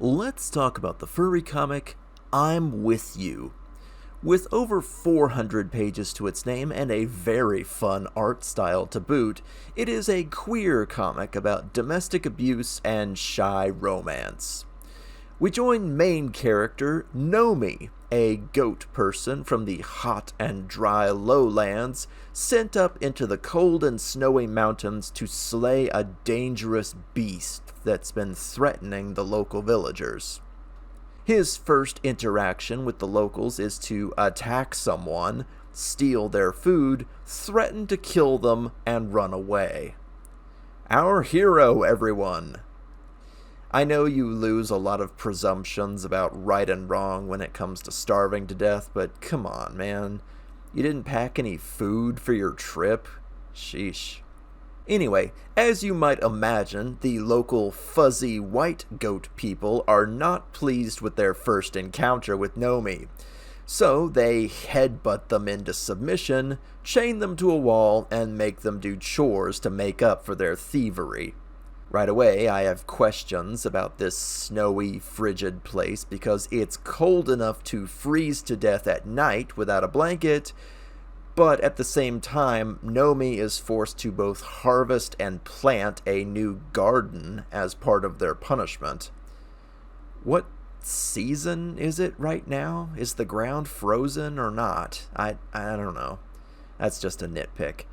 Let's talk about the furry comic I'm With You. With over 400 pages to its name and a very fun art style to boot, it is a queer comic about domestic abuse and shy romance. We join main character Nomi, a goat person from the hot and dry lowlands, sent up into the cold and snowy mountains to slay a dangerous beast that's been threatening the local villagers. His first interaction with the locals is to attack someone, steal their food, threaten to kill them, and run away. Our hero, everyone! I know you lose a lot of presumptions about right and wrong when it comes to starving to death, but come on, man. You didn't pack any food for your trip? Sheesh. Anyway, as you might imagine, the local fuzzy white goat people are not pleased with their first encounter with Nomi. So they headbutt them into submission, chain them to a wall, and make them do chores to make up for their thievery. Right away, I have questions about this snowy, frigid place because it's cold enough to freeze to death at night without a blanket, but at the same time, Nomi is forced to both harvest and plant a new garden as part of their punishment. What season is it right now? Is the ground frozen or not? I don't know. That's just a nitpick.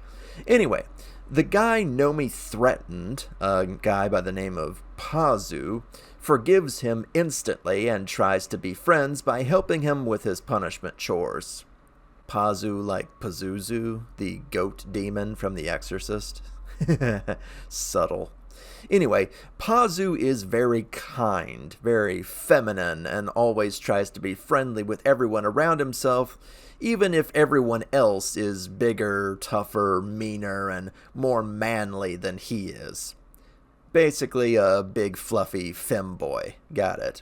Anyway, the guy Nomi threatened, a guy by the name of Pazu, forgives him instantly and tries to be friends by helping him with his punishment chores. Pazu like Pazuzu, the goat demon from The Exorcist? Subtle. Anyway, Pazu is very kind, very feminine, and always tries to be friendly with everyone around himself, even if everyone else is bigger, tougher, meaner, and more manly than he is. Basically a big fluffy femboy. Got it.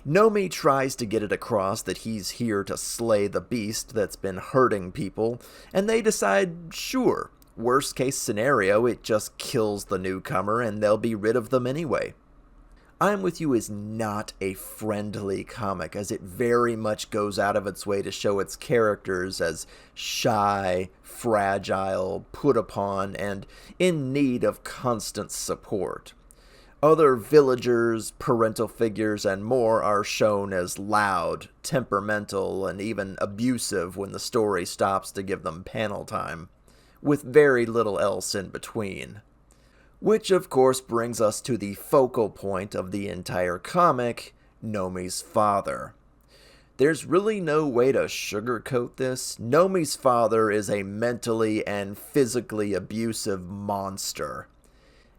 Nomi tries to get it across that he's here to slay the beast that's been hurting people, and they decide, sure, worst case scenario, it just kills the newcomer and they'll be rid of them anyway. I'm With You is not a friendly comic, as it very much goes out of its way to show its characters as shy, fragile, put upon, and in need of constant support. Other villagers, parental figures, and more are shown as loud, temperamental, and even abusive when the story stops to give them panel time, with very little else in between. Which of course brings us to the focal point of the entire comic, Nomi's father. There's really no way to sugarcoat this. Nomi's father is a mentally and physically abusive monster.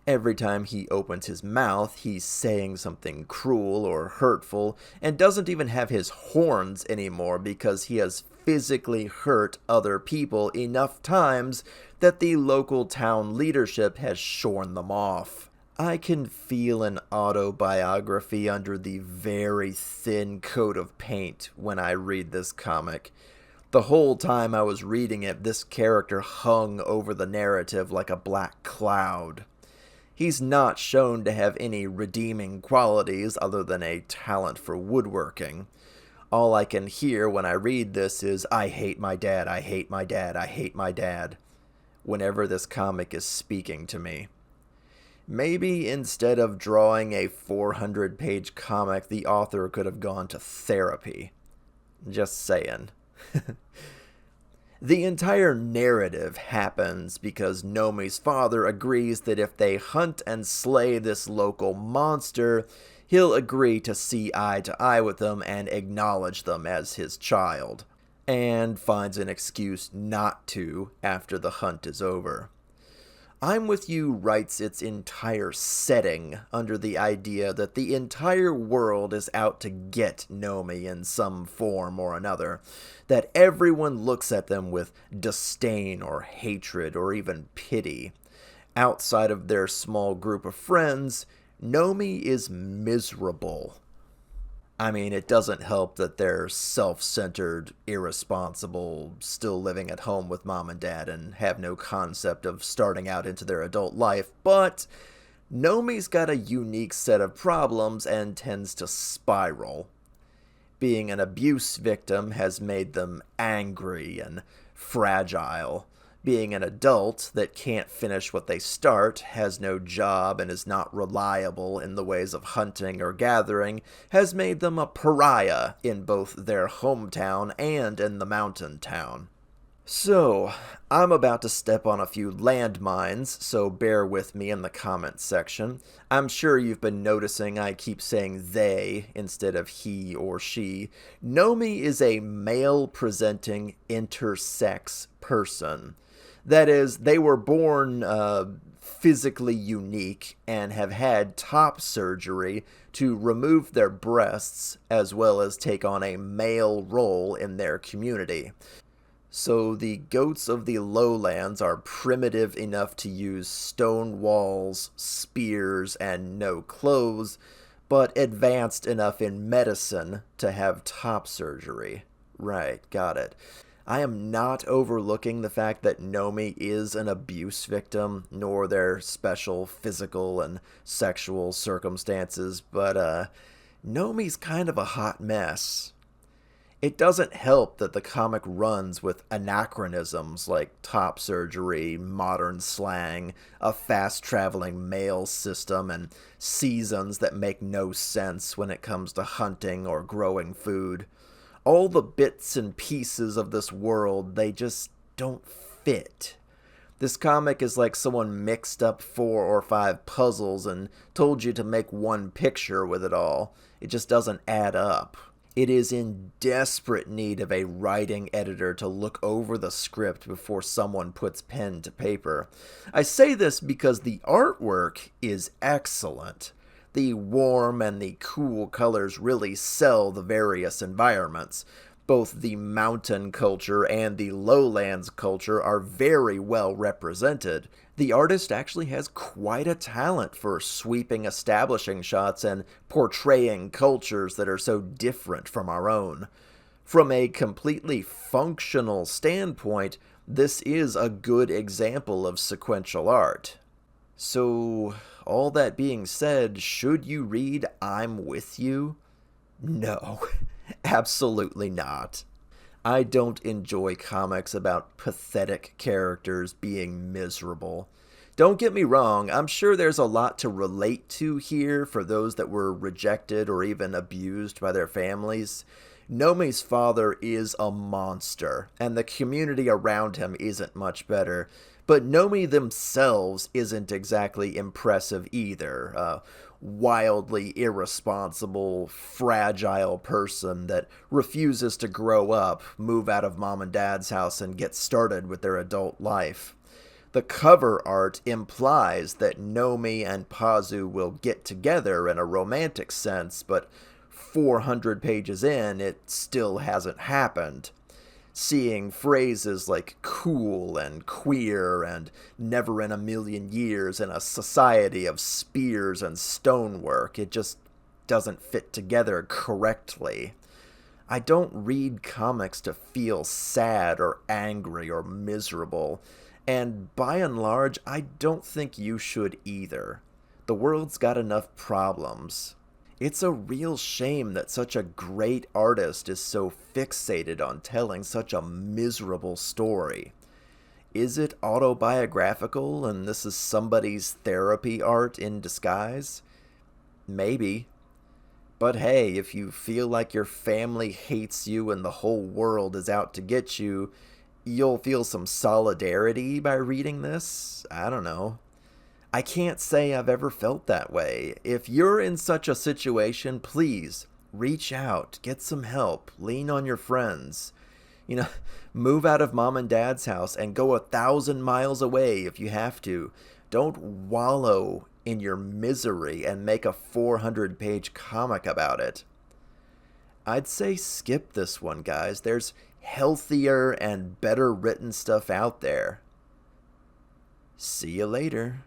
Every time he opens his mouth, he's saying something cruel or hurtful, and doesn't even have his horns anymore because he has physically hurt other people enough times that the local town leadership has shorn them off. I can feel an autobiography under the very thin coat of paint when I read this comic. The whole time I was reading it, this character hung over the narrative like a black cloud. He's not shown to have any redeeming qualities other than a talent for woodworking. All I can hear when I read this is, I hate my dad, I hate my dad, I hate my dad, whenever this comic is speaking to me. Maybe instead of drawing a 400-page comic, the author could have gone to therapy. Just saying. The entire narrative happens because Nomi's father agrees that if they hunt and slay this local monster, he'll agree to see eye to eye with them and acknowledge them as his child, and finds an excuse not to after the hunt is over. I'm With You writes its entire setting under the idea that the entire world is out to get Nomi in some form or another, that everyone looks at them with disdain or hatred or even pity. Outside of their small group of friends, Nomi is miserable. I mean, it doesn't help that they're self-centered, irresponsible, still living at home with mom and dad and have no concept of starting out into their adult life, but Nomi's got a unique set of problems and tends to spiral. Being an abuse victim has made them angry and fragile. Being an adult that can't finish what they start, has no job, and is not reliable in the ways of hunting or gathering has made them a pariah in both their hometown and in the mountain town. So, I'm about to step on a few landmines, so bear with me in the comments section. I'm sure you've been noticing I keep saying they instead of he or she. Nomi is a male-presenting intersex person. That is, they were born physically unique and have had top surgery to remove their breasts as well as take on a male role in their community. So the goats of the lowlands are primitive enough to use stone walls, spears, and no clothes, but advanced enough in medicine to have top surgery. Right, got it. I am not overlooking the fact that Nomi is an abuse victim, nor their special physical and sexual circumstances, but Nomi's kind of a hot mess. It doesn't help that the comic runs with anachronisms like top surgery, modern slang, a fast-traveling mail system, and seasons that make no sense when it comes to hunting or growing food. All the bits and pieces of this world, they just don't fit. This comic is like someone mixed up 4 or 5 puzzles and told you to make one picture with it all. It just doesn't add up. It is in desperate need of a writing editor to look over the script before someone puts pen to paper. I say this because the artwork is excellent. The warm and the cool colors really sell the various environments. Both the mountain culture and the lowlands culture are very well represented. The artist actually has quite a talent for sweeping establishing shots and portraying cultures that are so different from our own. From a completely functional standpoint, this is a good example of sequential art. So, all that being said, should you read I'm With You? No, absolutely not. I don't enjoy comics about pathetic characters being miserable. Don't get me wrong, I'm sure there's a lot to relate to here for those that were rejected or even abused by their families. Nomi's father is a monster, and the community around him isn't much better. But Nomi themselves isn't exactly impressive either. Wildly irresponsible, fragile person that refuses to grow up, move out of mom and dad's house, and get started with their adult life. The cover art implies that Nomi and Pazu will get together in a romantic sense, but 400 pages in, it still hasn't happened. Seeing phrases like cool and queer and never in a million years in a society of spears and stonework, it just doesn't fit together correctly. I don't read comics to feel sad or angry or miserable, and by and large, I don't think you should either. The world's got enough problems. It's a real shame that such a great artist is so fixated on telling such a miserable story. Is it autobiographical and this is somebody's therapy art in disguise? Maybe. But hey, if you feel like your family hates you and the whole world is out to get you, you'll feel some solidarity by reading this? I don't know. I can't say I've ever felt that way. If you're in such a situation, please reach out, get some help, lean on your friends. Move out of mom and dad's house and go 1,000 miles away if you have to. Don't wallow in your misery and make a 400-page comic about it. I'd say skip this one, guys. There's healthier and better written stuff out there. See you later.